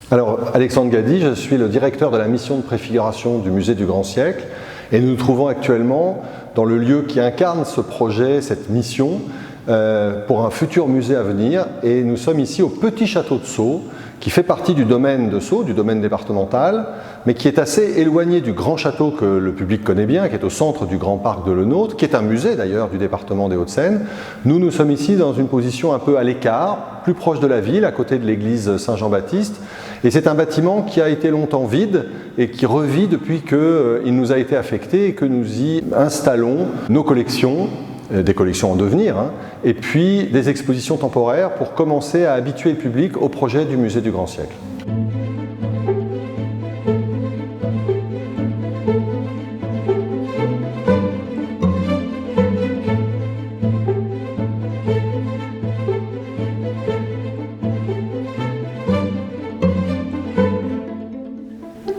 Alors, Alexandre Gady, je suis le directeur de la mission de préfiguration du Musée du Grand Siècle et nous nous trouvons actuellement dans le lieu qui incarne ce projet, cette mission pour un futur musée à venir, et nous sommes ici au Petit Château de Sceaux, qui fait partie du domaine de Sceaux, du domaine départemental, mais qui est assez éloigné du grand château que le public connaît bien, qui est au centre du grand parc de Lenôtre, qui est un musée d'ailleurs du département des Hauts-de-Seine. Nous sommes ici dans une position un peu à l'écart, plus proche de la ville, à côté de l'église Saint-Jean-Baptiste, et c'est un bâtiment qui a été longtemps vide et qui revit depuis qu'il nous a été affecté et que nous y installons nos collections, des collections en devenir, et puis des expositions temporaires pour commencer à habituer le public au projet du Musée du Grand Siècle.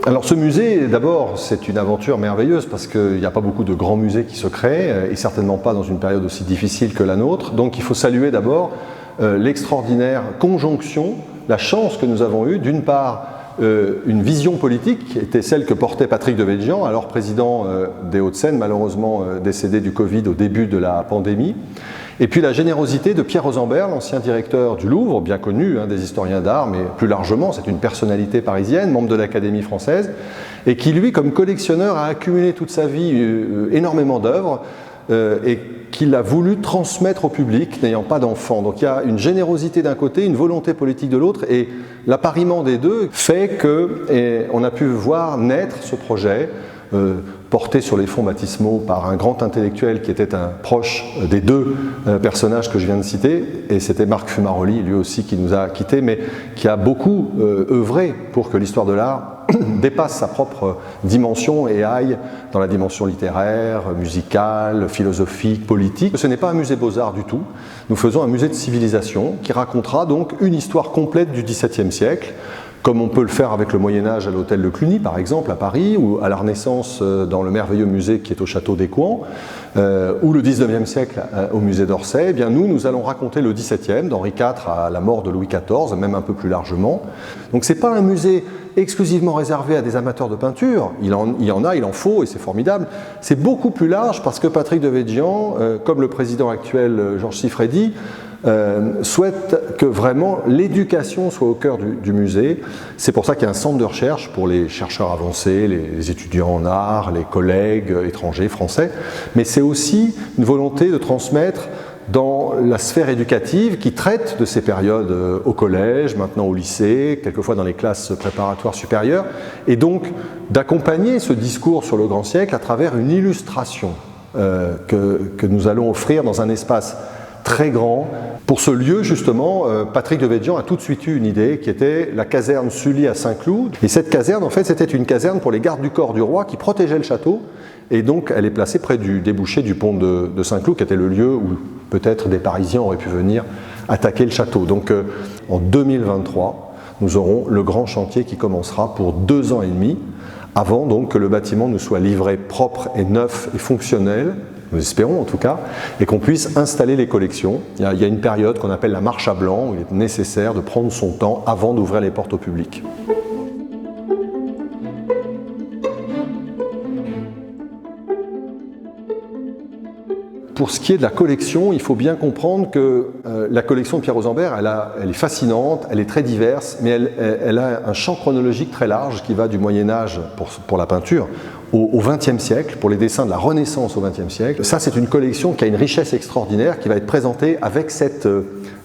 Alors ce musée, d'abord, c'est une aventure merveilleuse parce qu'il n'y a pas beaucoup de grands musées qui se créent et certainement pas dans une période aussi difficile que la nôtre. Donc il faut saluer d'abord l'extraordinaire conjonction, la chance que nous avons eue, d'une part une vision politique qui était celle que portait Patrick Devedjian, alors président des Hauts-de-Seine, malheureusement décédé du Covid au début de la pandémie. Et puis la générosité de Pierre Rosenberg, l'ancien directeur du Louvre, bien connu des historiens d'art, mais plus largement, c'est une personnalité parisienne, membre de l'Académie française, et qui lui, comme collectionneur, a accumulé toute sa vie énormément d'œuvres et qu'il a voulu transmettre au public, n'ayant pas d'enfants. Donc il y a une générosité d'un côté, une volonté politique de l'autre, et l'appariement des deux fait qu'on a pu voir naître ce projet, porté sur les fonds baptismaux par un grand intellectuel qui était un proche des deux personnages que je viens de citer, et c'était Marc Fumaroli, lui aussi qui nous a quittés, mais qui a beaucoup œuvré pour que l'histoire de l'art dépasse sa propre dimension et aille dans la dimension littéraire, musicale, philosophique, politique. Ce n'est pas un musée beaux-arts du tout, nous faisons un musée de civilisation qui racontera donc une histoire complète du XVIIe siècle, comme on peut le faire avec le Moyen-Âge à l'hôtel de Cluny, par exemple, à Paris, ou à la Renaissance dans le merveilleux musée qui est au château d'Écouen, ou le XIXe siècle au musée d'Orsay. Eh bien, nous allons raconter le XVIIe, d'Henri IV à la mort de Louis XIV, même un peu plus largement. Donc ce n'est pas un musée exclusivement réservé à des amateurs de peinture, il y en a, il en faut, et c'est formidable. C'est beaucoup plus large parce que Patrick Devedjian, comme le président actuel Georges Siffredi, souhaite que vraiment l'éducation soit au cœur du musée. C'est pour ça qu'il y a un centre de recherche pour les chercheurs avancés, les étudiants en art, les collègues étrangers, français, mais c'est aussi une volonté de transmettre dans la sphère éducative qui traite de ces périodes au collège, maintenant au lycée, quelquefois dans les classes préparatoires supérieures, et donc d'accompagner ce discours sur le grand siècle à travers une illustration que nous allons offrir dans un espace très grand. Pour ce lieu, justement, Patrick Devedjian a tout de suite eu une idée qui était la caserne Sully à Saint-Cloud. Et cette caserne, en fait, c'était une caserne pour les gardes du corps du roi qui protégeait le château. Et donc, elle est placée près du débouché du pont de Saint-Cloud, qui était le lieu où peut-être des Parisiens auraient pu venir attaquer le château. Donc, en 2023, nous aurons le grand chantier qui commencera pour 2 ans et demi, avant donc que le bâtiment nous soit livré propre et neuf et fonctionnel, nous espérons en tout cas, et qu'on puisse installer les collections. Il y a une période qu'on appelle la marche à blanc, où il est nécessaire de prendre son temps avant d'ouvrir les portes au public. Pour ce qui est de la collection, il faut bien comprendre que la collection de Pierre Rosenberg, elle est fascinante, elle est très diverse, mais elle a un champ chronologique très large qui va du Moyen-Âge pour la peinture au XXe siècle, pour les dessins de la Renaissance au XXe siècle. Ça, c'est une collection qui a une richesse extraordinaire, qui va être présentée avec cette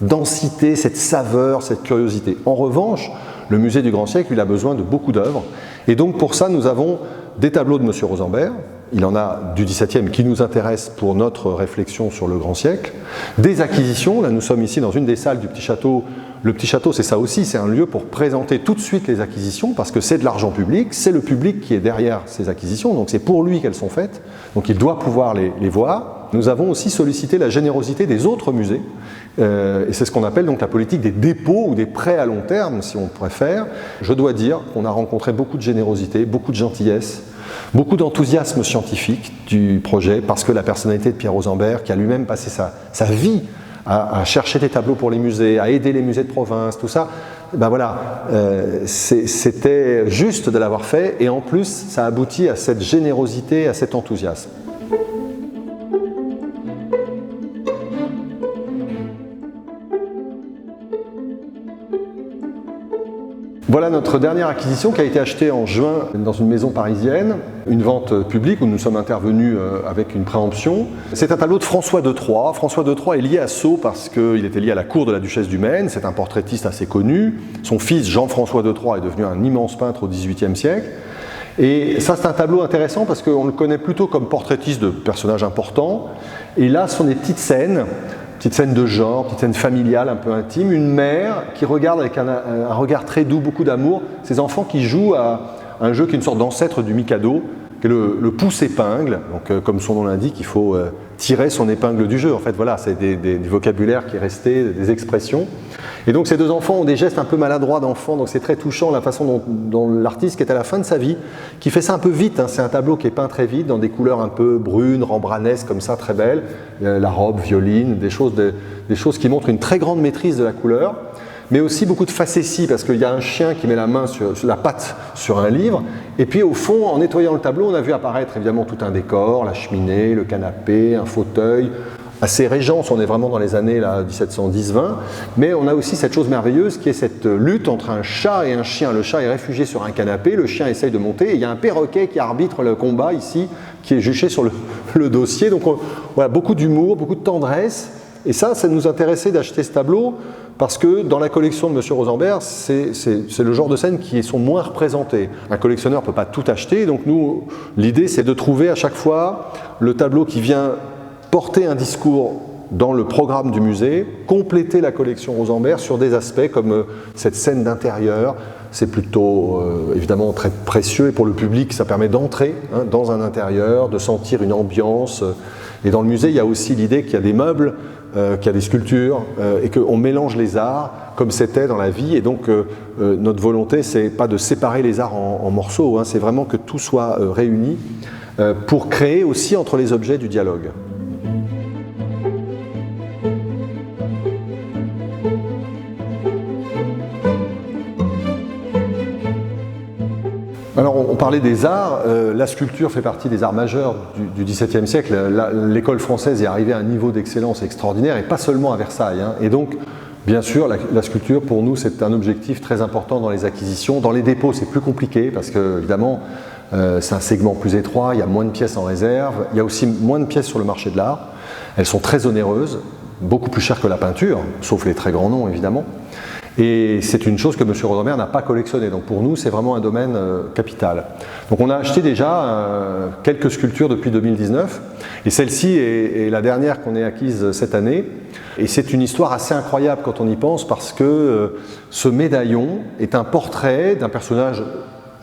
densité, cette saveur, cette curiosité. En revanche, le musée du Grand Siècle, il a besoin de beaucoup d'œuvres, et donc pour ça, nous avons des tableaux de M. Rosenberg. Il en a du XVIIe qui nous intéresse pour notre réflexion sur le grand siècle. Des acquisitions, là nous sommes ici dans une des salles du Petit Château. Le Petit Château, c'est ça aussi, c'est un lieu pour présenter tout de suite les acquisitions, parce que c'est de l'argent public, c'est le public qui est derrière ces acquisitions, donc c'est pour lui qu'elles sont faites, donc il doit pouvoir les voir. Nous avons aussi sollicité la générosité des autres musées, et c'est ce qu'on appelle donc la politique des dépôts ou des prêts à long terme, si on préfère. Je dois dire qu'on a rencontré beaucoup de générosité, beaucoup de gentillesse, beaucoup d'enthousiasme scientifique du projet, parce que la personnalité de Pierre Rosenberg, qui a lui-même passé sa vie à chercher des tableaux pour les musées, à aider les musées de province, tout ça. Ben voilà, c'était juste de l'avoir fait et en plus ça aboutit à cette générosité, à cet enthousiasme. Voilà notre dernière acquisition qui a été achetée en juin dans une maison parisienne, une vente publique où nous sommes intervenus avec une préemption. C'est un tableau de François de Troyes. François de Troyes est lié à Sceaux parce qu'il était lié à la cour de la duchesse du Maine. C'est un portraitiste assez connu. Son fils Jean-François de Troyes est devenu un immense peintre au XVIIIe siècle. Et ça, c'est un tableau intéressant parce qu'on le connaît plutôt comme portraitiste de personnages importants. Et là, ce sont des petites scènes de genre, petite scène familiale un peu intime, une mère qui regarde avec un regard très doux, beaucoup d'amour, ses enfants qui jouent à un jeu qui est une sorte d'ancêtre du Mikado, qui est le pouce-épingle. Donc, comme son nom l'indique, il faut tirer son épingle du jeu. En fait, voilà, c'est du vocabulaire qui est resté, des expressions. Et donc, ces deux enfants ont des gestes un peu maladroits d'enfants, donc c'est très touchant la façon dont l'artiste, qui est à la fin de sa vie, qui fait ça un peu vite. Hein. C'est un tableau qui est peint très vite, dans des couleurs un peu brunes, rembranesques, comme ça, très belles. La robe, violine, des choses qui montrent une très grande maîtrise de la couleur, mais aussi beaucoup de facéties, parce qu'il y a un chien qui met la main sur la patte sur un livre, et puis au fond, en nettoyant le tableau, on a vu apparaître évidemment tout un décor, la cheminée, le canapé, un fauteuil, assez régence, on est vraiment dans les années 1710-20, mais on a aussi cette chose merveilleuse qui est cette lutte entre un chat et un chien. Le chat est réfugié sur un canapé, le chien essaye de monter, et il y a un perroquet qui arbitre le combat ici, qui est juché sur le dossier. Donc voilà, beaucoup d'humour, beaucoup de tendresse, et ça nous intéressait d'acheter ce tableau, parce que dans la collection de M. Rosenberg, c'est le genre de scènes qui sont moins représentées. Un collectionneur ne peut pas tout acheter, donc nous, l'idée c'est de trouver à chaque fois le tableau qui vient porter un discours dans le programme du musée, compléter la collection Rosenberg sur des aspects comme cette scène d'intérieur. C'est plutôt évidemment très précieux et pour le public ça permet d'entrer dans un intérieur, de sentir une ambiance. Et dans le musée il y a aussi l'idée qu'il y a des meubles, qu'il y a des sculptures et qu'on mélange les arts comme c'était dans la vie. Et donc notre volonté c'est pas de séparer les arts en morceaux, c'est vraiment que tout soit réuni pour créer aussi entre les objets du dialogue. Alors on parlait des arts, la sculpture fait partie des arts majeurs du XVIIe siècle. L'école française est arrivée à un niveau d'excellence extraordinaire et pas seulement à Versailles. Et donc, bien sûr, la sculpture pour nous c'est un objectif très important dans les acquisitions. Dans les dépôts c'est plus compliqué parce que évidemment c'est un segment plus étroit, il y a moins de pièces en réserve, il y a aussi moins de pièces sur le marché de l'art. Elles sont très onéreuses, beaucoup plus chères que la peinture, sauf les très grands noms évidemment. Et c'est une chose que M. Rosenberg n'a pas collectionnée. Donc pour nous, c'est vraiment un domaine capital. Donc on a acheté déjà quelques sculptures depuis 2019. Et celle-ci est la dernière qu'on ait acquise cette année. Et c'est une histoire assez incroyable quand on y pense parce que ce médaillon est un portrait d'un personnage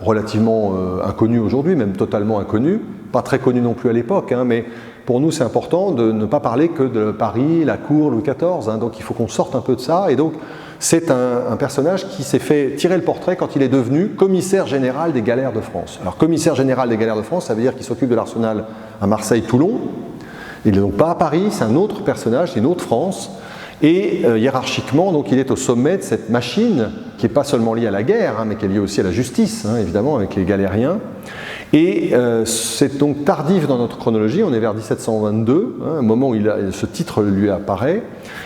relativement inconnu aujourd'hui, même totalement inconnu. Pas très connu non plus à l'époque, mais pour nous c'est important de ne pas parler que de Paris, la cour, Louis XIV. Donc il faut qu'on sorte un peu de ça. Et donc c'est un personnage qui s'est fait tirer le portrait quand il est devenu commissaire général des galères de France. Alors commissaire général des galères de France, ça veut dire qu'il s'occupe de l'arsenal à Marseille-Toulon. Il n'est donc pas à Paris, c'est un autre personnage, c'est une autre France. Et hiérarchiquement, donc, il est au sommet de cette machine qui n'est pas seulement liée à la guerre, mais qui est liée aussi à la justice, évidemment, avec les galériens. Et c'est donc tardif dans notre chronologie, on est vers 1722, un moment où ce titre lui apparaît.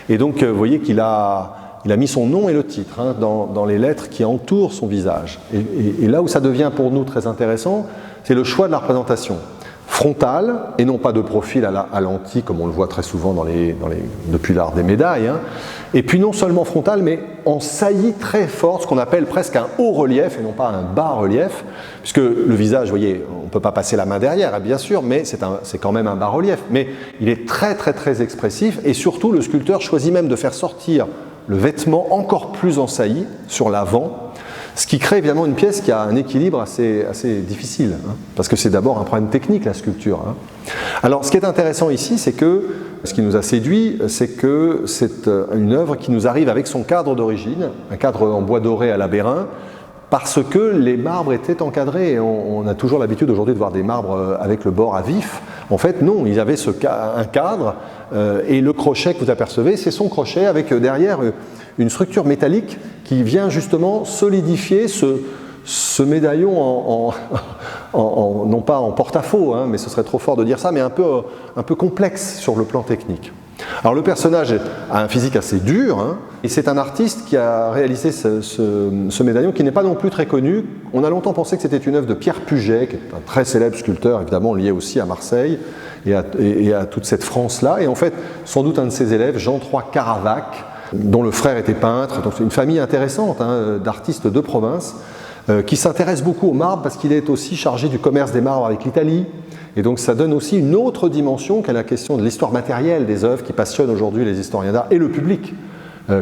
Et donc, vous voyez qu'il a mis son nom et le titre dans les lettres qui entourent son visage. Et là où ça devient pour nous très intéressant, c'est le choix de la représentation. Frontale, et non pas de profil à l'anti, comme on le voit très souvent depuis l'art des médailles. Et puis non seulement frontale, mais en saillie très forte, ce qu'on appelle presque un haut relief, et non pas un bas relief, puisque le visage, vous voyez, on ne peut pas passer la main derrière, bien sûr, mais c'est quand même un bas relief. Mais il est très très très expressif, et surtout le sculpteur choisit même de faire sortir le vêtement encore plus en saillie sur l'avant, ce qui crée évidemment une pièce qui a un équilibre assez difficile, parce que c'est d'abord un problème technique, la sculpture. Alors ce qui est intéressant ici, c'est que, ce qui nous a séduit, c'est que c'est une œuvre qui nous arrive avec son cadre d'origine, un cadre en bois doré à la Bérin, parce que les marbres étaient encadrés. On a toujours l'habitude aujourd'hui de voir des marbres avec le bord à vif. En fait, non, ils avaient un cadre Et le crochet que vous apercevez, c'est son crochet avec derrière une structure métallique qui vient justement solidifier ce médaillon non pas en porte-à-faux, hein, mais ce serait trop fort de dire ça, mais un peu complexe sur le plan technique. Alors le personnage a un physique assez dur, hein, et c'est un artiste qui a réalisé ce médaillon qui n'est pas non plus très connu. On a longtemps pensé que c'était une œuvre de Pierre Puget, qui est un très célèbre sculpteur, évidemment lié aussi à Marseille et à toute cette France-là. Et en fait, sans doute un de ses élèves, Jean III Caravac, dont le frère était peintre. Donc c'est une famille intéressante, hein, d'artistes de province, qui s'intéresse beaucoup au marbre parce qu'il est aussi chargé du commerce des marbres avec l'Italie. Et donc ça donne aussi une autre dimension qu'à la question de l'histoire matérielle des œuvres qui passionne aujourd'hui les historiens d'art et le public.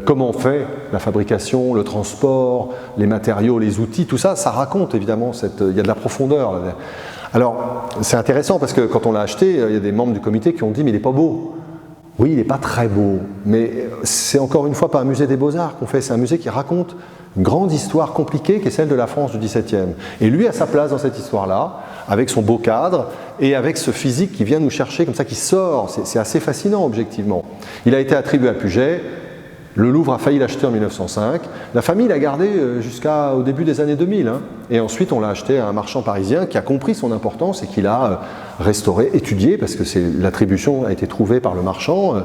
Comment on fait la fabrication, le transport, les matériaux, les outils, tout ça, ça raconte évidemment, il y a de la profondeur. Alors c'est intéressant parce que quand on l'a acheté, il y a des membres du comité qui ont dit mais il n'est pas beau. Oui, il n'est pas très beau, mais c'est encore une fois pas un musée des Beaux-Arts qu'on fait, c'est un musée qui raconte une grande histoire compliquée qui est celle de la France du XVIIe. Et lui a sa place dans cette histoire-là, avec son beau cadre et avec ce physique qui vient nous chercher comme ça, qui sort. C'est assez fascinant objectivement. Il a été attribué à Puget. Le Louvre a failli l'acheter en 1905. La famille l'a gardé jusqu'au début des années 2000. Hein. Et ensuite, on l'a acheté à un marchand parisien qui a compris son importance et qui l'a restauré, étudié, parce que l'attribution a été trouvée par le marchand,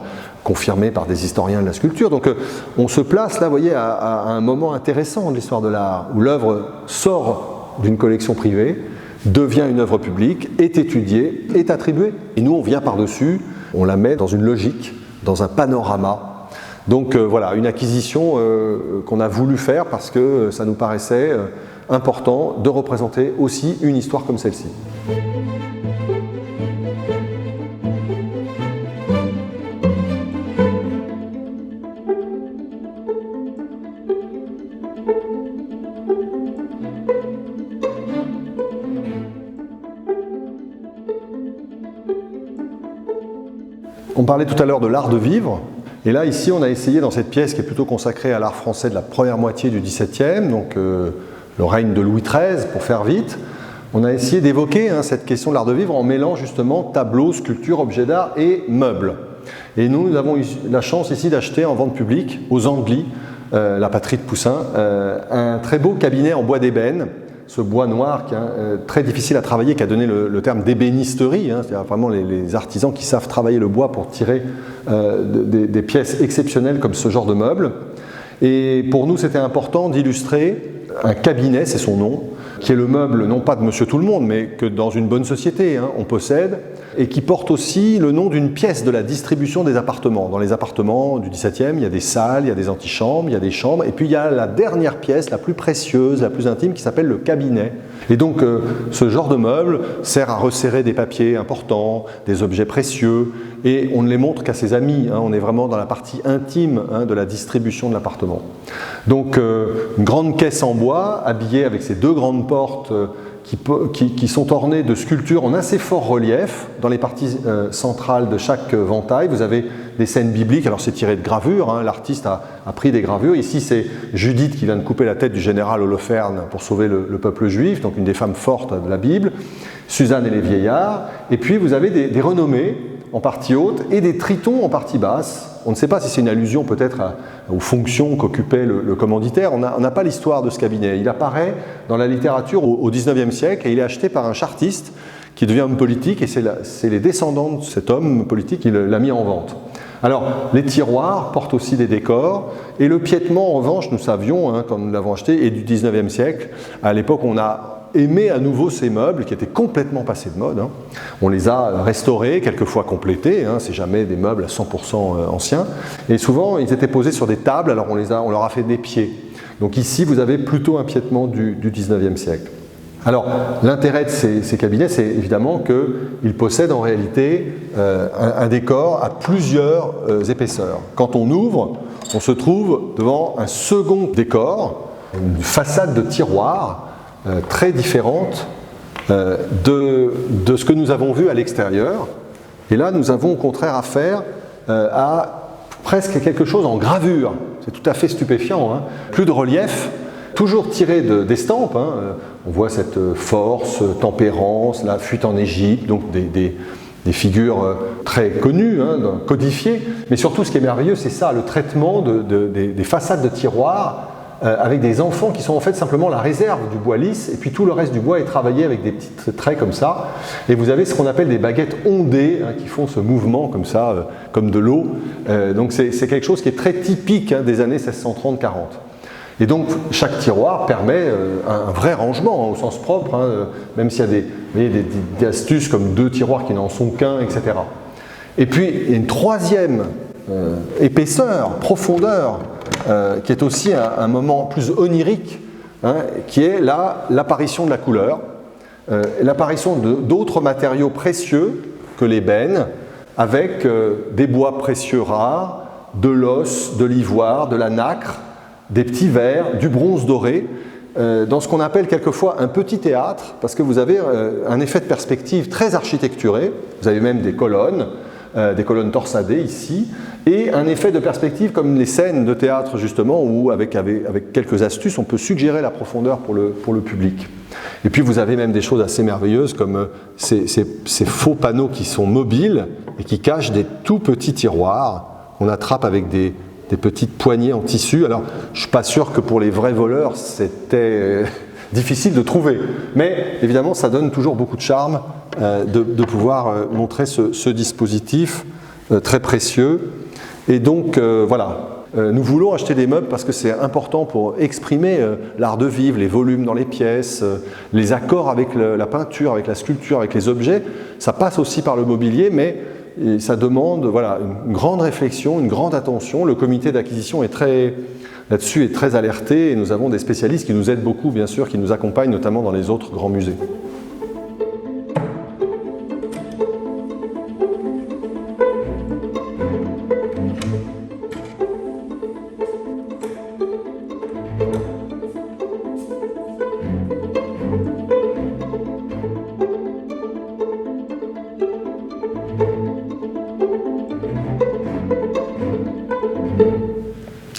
confirmée par des historiens de la sculpture. Donc on se place là, vous voyez, à un moment intéressant de l'histoire de l'art, où l'œuvre sort d'une collection privée, devient une œuvre publique, est étudiée, est attribuée. Et nous, on vient par-dessus, on la met dans une logique, dans un panorama. Donc voilà, une acquisition qu'on a voulu faire parce que ça nous paraissait important de représenter aussi une histoire comme celle-ci. On parlait tout à l'heure de l'art de vivre. Et là, ici, on a essayé dans cette pièce qui est plutôt consacrée à l'art français de la première moitié du XVIIe, donc le règne de Louis XIII, pour faire vite, on a essayé d'évoquer cette question de l'art de vivre en mêlant justement tableaux, sculptures, objets d'art et meubles. Et nous avons eu la chance ici d'acheter en vente publique, aux Andelys, la patrie de Poussin, un très beau cabinet en bois d'ébène, ce bois noir qui est très difficile à travailler, qui a donné le terme d'ébénisterie, hein, c'est-à-dire vraiment les artisans qui savent travailler le bois pour tirer des pièces exceptionnelles comme ce genre de meubles. Et pour nous, c'était important d'illustrer un cabinet, c'est son nom, qui est le meuble non pas de Monsieur Tout-le-Monde, mais que dans une bonne société on possède, et qui porte aussi le nom d'une pièce de la distribution des appartements. Dans les appartements du XVIIe, il y a des salles, il y a des antichambres, il y a des chambres, et puis il y a la dernière pièce, la plus précieuse, la plus intime, qui s'appelle le cabinet. Et donc ce genre de meuble sert à resserrer des papiers importants, des objets précieux, et on ne les montre qu'à ses amis, on est vraiment dans la partie intime de la distribution de l'appartement. Donc une grande caisse en bois, habillée avec ces deux grandes portes qui sont ornées de sculptures en assez fort relief. Dans les parties centrales de chaque ventail, vous avez des scènes bibliques, alors c'est tiré de gravures, l'artiste a pris des gravures. Ici c'est Judith qui vient de couper la tête du général Holoferne pour sauver le peuple juif, donc une des femmes fortes de la Bible, Suzanne et les vieillards, et puis vous avez des renommées en partie haute et des tritons en partie basse. On ne sait pas si c'est une allusion peut-être aux fonctions qu'occupait le commanditaire. On n'a pas l'histoire de ce cabinet. Il apparaît dans la littérature au XIXe siècle et il est acheté par un chartiste qui devient homme politique et c'est les descendants de cet homme politique qui l'a mis en vente. Alors, les tiroirs portent aussi des décors et le piétement, en revanche, nous savions, quand nous l'avons acheté, est du XIXe siècle. À l'époque, on a aimé à nouveau ces meubles qui étaient complètement passés de mode. On les a restaurés, quelquefois complétés, c'est jamais des meubles à 100% anciens. Et souvent, ils étaient posés sur des tables, alors on leur a fait des pieds. Donc ici, vous avez plutôt un piétement du XIXe siècle. Alors, l'intérêt de ces cabinets, c'est évidemment qu'ils possèdent en réalité un décor à plusieurs épaisseurs. Quand on ouvre, on se trouve devant un second décor, une façade de tiroir, très différente de ce que nous avons vu à l'extérieur. Et là, nous avons au contraire affaire à presque quelque chose en gravure. C'est tout à fait stupéfiant. Plus de relief, toujours tiré d'estampes. On voit cette force, tempérance, la fuite en Égypte, donc figures très connues, hein, codifiées, mais surtout ce qui est merveilleux, c'est ça, le traitement des façades de tiroirs avec des enfants qui sont en fait simplement la réserve du bois lisse, et puis tout le reste du bois est travaillé avec des petits traits comme ça, et vous avez ce qu'on appelle des baguettes ondées, hein, qui font ce mouvement comme ça, comme de l'eau, donc c'est quelque chose qui est très typique, hein, des années 1630-40. Et donc chaque tiroir permet un vrai rangement, hein, au sens propre, hein, même s'il y a des astuces comme 2 tiroirs qui n'en sont qu'un, etc. Et puis il y a une troisième épaisseur, profondeur, qui est aussi un moment plus onirique, hein, qui est l'apparition de la couleur, l'apparition d'autres matériaux précieux que l'ébène, avec des bois précieux rares, de l'os, de l'ivoire, de la nacre, des petits verres, du bronze doré, dans ce qu'on appelle quelquefois un petit théâtre, parce que vous avez un effet de perspective très architecturé, vous avez même des colonnes torsadées ici, et un effet de perspective comme les scènes de théâtre justement, où avec quelques astuces, on peut suggérer la profondeur pour le public. Et puis vous avez même des choses assez merveilleuses comme ces faux panneaux qui sont mobiles et qui cachent des tout petits tiroirs qu'on attrape avec des petites poignées en tissu. Alors, je ne suis pas sûr que pour les vrais voleurs, c'était difficile de trouver. Mais évidemment, ça donne toujours beaucoup de charme de pouvoir montrer ce dispositif très précieux. Et donc, voilà. Nous voulons acheter des meubles parce que c'est important pour exprimer l'art de vivre, les volumes dans les pièces, les accords avec la peinture, avec la sculpture, avec les objets. Ça passe aussi par le mobilier, mais ça demande voilà, une grande réflexion, une grande attention. Le comité d'acquisition là-dessus est très alerté et nous avons des spécialistes qui nous aident beaucoup, bien sûr, qui nous accompagnent notamment dans les autres grands musées.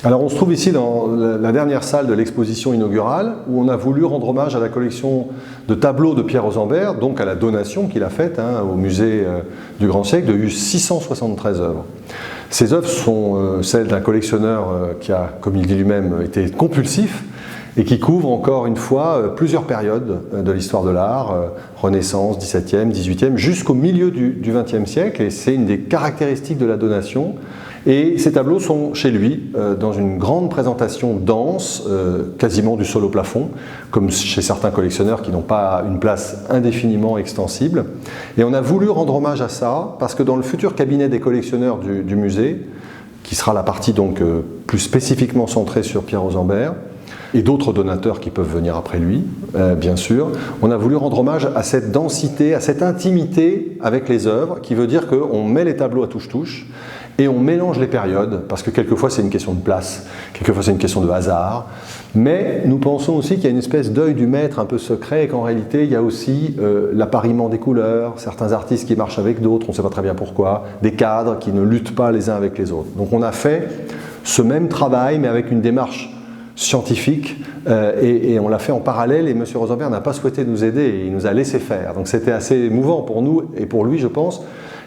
Alors on se trouve ici dans la dernière salle de l'exposition inaugurale où on a voulu rendre hommage à la collection de tableaux de Pierre Rosembert, donc à la donation qu'il a faite au musée du Grand Siècle de 673 œuvres. Ces œuvres sont celles d'un collectionneur qui a, comme il dit lui-même, été compulsif et qui couvre encore une fois plusieurs périodes de l'histoire de l'art, Renaissance, XVIIe, XVIIIe, jusqu'au milieu du XXe siècle, et c'est une des caractéristiques de la donation. Et ces tableaux sont chez lui dans une grande présentation dense, quasiment du sol au plafond, comme chez certains collectionneurs qui n'ont pas une place indéfiniment extensible. Et on a voulu rendre hommage à ça parce que dans le futur cabinet des collectionneurs du musée, qui sera la partie donc plus spécifiquement centrée sur Pierre Rosembert, et d'autres donateurs qui peuvent venir après lui, bien sûr, on a voulu rendre hommage à cette densité, à cette intimité avec les œuvres, qui veut dire qu'on met les tableaux à touche-touche, et on mélange les périodes, parce que quelquefois c'est une question de place, quelquefois c'est une question de hasard, mais nous pensons aussi qu'il y a une espèce d'œil du maître un peu secret, et qu'en réalité il y a aussi l'appariement des couleurs, certains artistes qui marchent avec d'autres, on ne sait pas très bien pourquoi, des cadres qui ne luttent pas les uns avec les autres. Donc on a fait ce même travail, mais avec une démarche scientifique, et on l'a fait en parallèle, et M. Rosembert n'a pas souhaité nous aider, et il nous a laissé faire. Donc c'était assez émouvant pour nous, et pour lui je pense,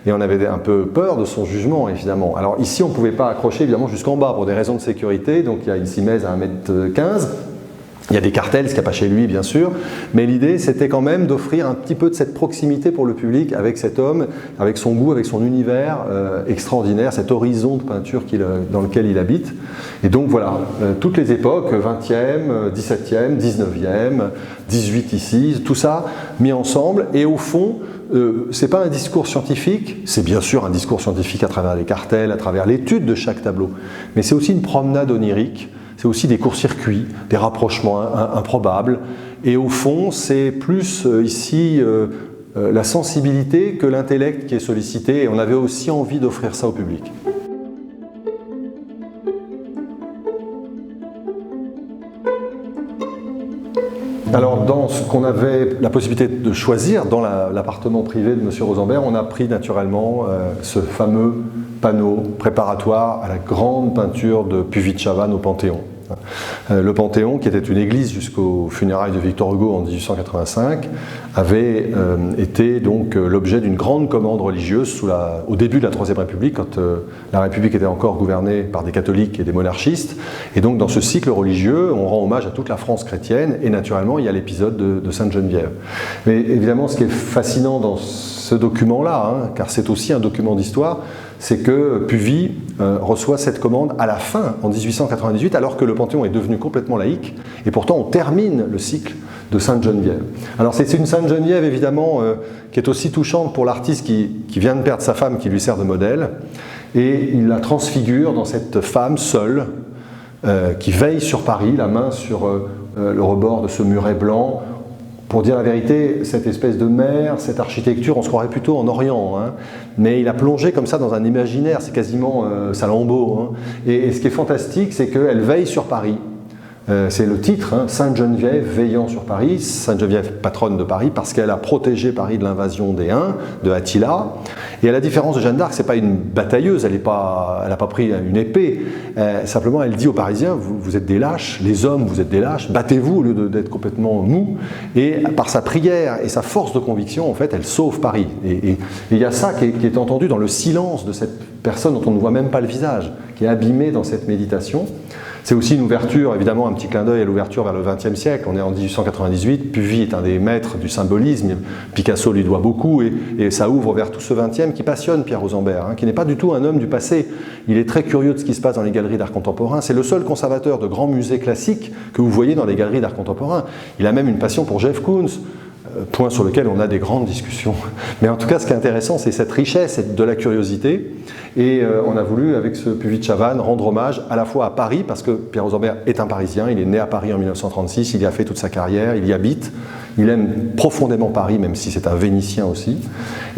et on avait un peu peur de son jugement, évidemment. Alors ici, on ne pouvait pas accrocher, évidemment, jusqu'en bas, pour des raisons de sécurité, donc il y a une simèse à 1,15 m, il y a des cartels, ce qu'il n'y a pas chez lui, bien sûr, mais l'idée, c'était quand même d'offrir un petit peu de cette proximité pour le public avec cet homme, avec son goût, avec son univers extraordinaire, cet horizon de peinture dans lequel il habite. Et donc voilà, toutes les époques, 20e, 17e, 19e, 18 ici, tout ça mis ensemble, et au fond, c'est pas un discours scientifique, c'est bien sûr un discours scientifique à travers les cartels, à travers l'étude de chaque tableau, mais c'est aussi une promenade onirique, c'est aussi des courts-circuits, des rapprochements improbables, et au fond c'est plus ici la sensibilité que l'intellect qui est sollicité, et on avait aussi envie d'offrir ça au public. Alors, dans ce qu'on avait la possibilité de choisir dans l'appartement privé de M. Rosembert, on a pris naturellement ce fameux panneau préparatoire à la grande peinture de Puvis de Chavannes au Panthéon. Le Panthéon, qui était une église jusqu'aux funérailles de Victor Hugo en 1885, avait été donc l'objet d'une grande commande religieuse au début de la Troisième République, quand la République était encore gouvernée par des catholiques et des monarchistes. Et donc dans ce cycle religieux, on rend hommage à toute la France chrétienne, et naturellement il y a l'épisode de Sainte-Geneviève. Mais évidemment, ce qui est fascinant dans ce document-là, car c'est aussi un document d'histoire, c'est que Puvis reçoit cette commande à la fin, en 1898, alors que le Panthéon est devenu complètement laïque, et pourtant on termine le cycle de Sainte-Geneviève. Alors c'est une Sainte-Geneviève évidemment qui est aussi touchante pour l'artiste qui vient de perdre sa femme, qui lui sert de modèle, et il la transfigure dans cette femme seule, qui veille sur Paris, la main sur le rebord de ce muret blanc. Pour dire la vérité, cette espèce de mer, cette architecture, on se croirait plutôt en Orient, mais il a plongé comme ça dans un imaginaire, c'est quasiment Salammbô. Et ce qui est fantastique, c'est qu'elle veille sur Paris. C'est le titre, Sainte-Geneviève veillant sur Paris, Sainte-Geneviève patronne de Paris, parce qu'elle a protégé Paris de l'invasion des Huns, de Attila. Et à la différence de Jeanne d'Arc, c'est pas une batailleuse, elle n'a pas pris une épée. Simplement, elle dit aux Parisiens, vous êtes des lâches, les hommes, vous êtes des lâches, battez-vous au lieu d'être complètement mous. Et par sa prière et sa force de conviction, en fait, elle sauve Paris. Et il y a ça qui est entendu dans le silence de cette personne dont on ne voit même pas le visage, qui est abîmée dans cette méditation. C'est aussi une ouverture, évidemment, un petit clin d'œil à l'ouverture vers le XXe siècle. On est en 1898, Puvis est un des maîtres du symbolisme, Picasso lui doit beaucoup, et ça ouvre vers tout ce XXe qui passionne Pierre Rosembert, qui n'est pas du tout un homme du passé. Il est très curieux de ce qui se passe dans les galeries d'art contemporain. C'est le seul conservateur de grands musées classiques que vous voyez dans les galeries d'art contemporain. Il a même une passion pour Jeff Koons, point sur lequel on a des grandes discussions. Mais en tout cas, ce qui est intéressant, c'est cette richesse de la curiosité. Et on a voulu, avec ce Puvis de Chavannes, rendre hommage à la fois à Paris, parce que Pierre Rosembert est un Parisien, il est né à Paris en 1936, il y a fait toute sa carrière, il y habite, il aime profondément Paris, même si c'est un Vénitien aussi.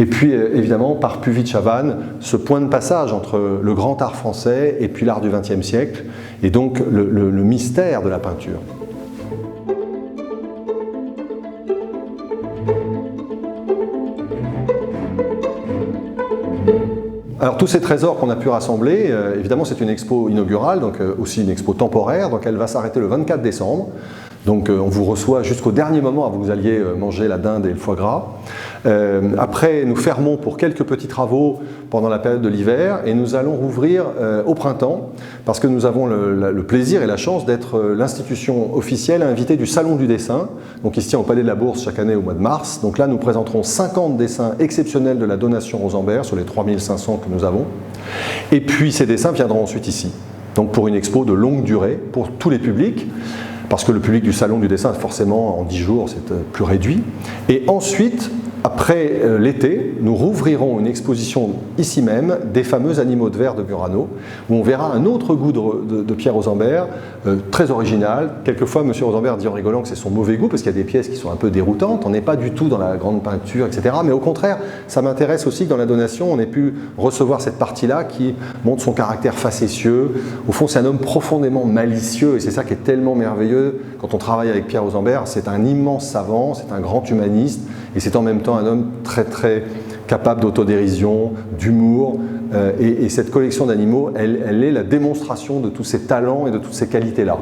Et puis, évidemment, par Puvis de Chavannes, ce point de passage entre le grand art français et puis l'art du XXe siècle, et donc le mystère de la peinture. Alors tous ces trésors qu'on a pu rassembler, évidemment c'est une expo inaugurale, donc aussi une expo temporaire, donc elle va s'arrêter le 24 décembre. Donc on vous reçoit jusqu'au dernier moment avant que vous alliez manger la dinde et le foie gras. Après, nous fermons pour quelques petits travaux pendant la période de l'hiver et nous allons rouvrir au printemps parce que nous avons le plaisir et la chance d'être l'institution officielle invitée du Salon du dessin, donc il se tient au Palais de la Bourse chaque année au mois de mars. Donc là, nous présenterons 50 dessins exceptionnels de la donation Rosembert sur les 3500 que nous avons. Et puis ces dessins viendront ensuite ici, donc pour une expo de longue durée pour tous les publics. Parce que le public du Salon du dessin, forcément, en 10 jours, c'est plus réduit. Et ensuite, après l'été, nous rouvrirons une exposition ici même des fameux animaux de verre de Murano, où on verra un autre goût de Pierre Rosembert, très original. Quelquefois, M. Rosembert dit en rigolant que c'est son mauvais goût, parce qu'il y a des pièces qui sont un peu déroutantes. On n'est pas du tout dans la grande peinture, etc. Mais au contraire, ça m'intéresse aussi que dans la donation, on ait pu recevoir cette partie-là qui montre son caractère facétieux. Au fond, c'est un homme profondément malicieux, et c'est ça qui est tellement merveilleux quand on travaille avec Pierre Rosembert. C'est un immense savant, c'est un grand humaniste, et c'est en même temps un homme très très capable d'autodérision, d'humour, et cette collection d'animaux, elle est la démonstration de tous ces talents et de toutes ces qualités-là.